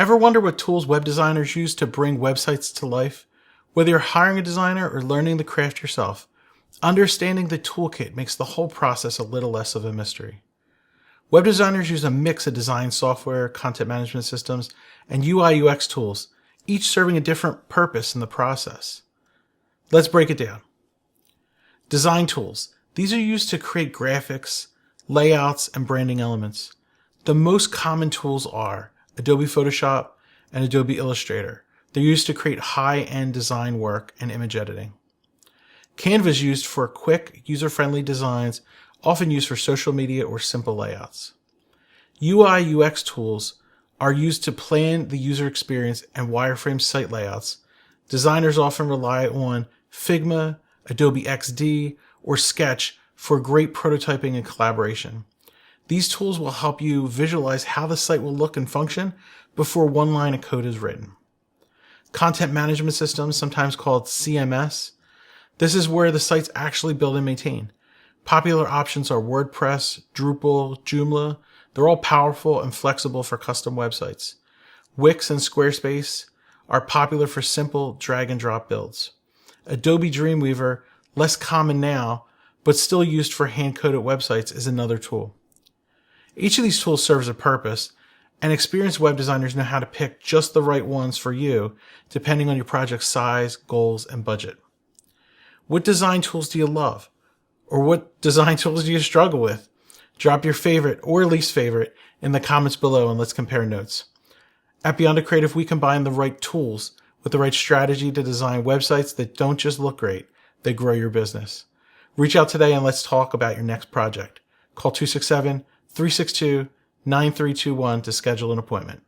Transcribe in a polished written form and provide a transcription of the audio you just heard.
Ever wonder what tools web designers use to bring websites to life? Whether you're hiring a designer or learning the craft yourself, understanding the toolkit makes the whole process a little less of a mystery. Web designers use a mix of design software, content management systems, and UI/UX tools, each serving a different purpose in the process. Let's break it down. Design tools. These are used to create graphics, layouts, and branding elements. The most common tools are Adobe Photoshop and Adobe Illustrator. They're used to create high-end design work and image editing. Canva is used for quick, user-friendly designs, often used for social media or simple layouts. UI/UX tools are used to plan the user experience and wireframe site layouts. Designers often rely on Figma, Adobe XD, or Sketch for great prototyping and collaboration. These tools will help you visualize how the site will look and function before one line of code is written. Content management systems, sometimes called CMS. This is where the site's actually built and maintained. Popular options are WordPress, Drupal, Joomla. They're all powerful and flexible for custom websites. Wix and Squarespace are popular for simple drag and drop builds. Adobe Dreamweaver, less common now, but still used for hand-coded websites, is another tool. Each of these tools serves a purpose, and experienced web designers know how to pick just the right ones for you, depending on your project's size, goals, and budget. What design tools do you love? Or what design tools do you struggle with? Drop your favorite or least favorite in the comments below and let's compare notes. At Biondo Creative, we combine the right tools with the right strategy to design websites that don't just look great, they grow your business. Reach out today and let's talk about your next project. Call 267-362-9321 to schedule an appointment.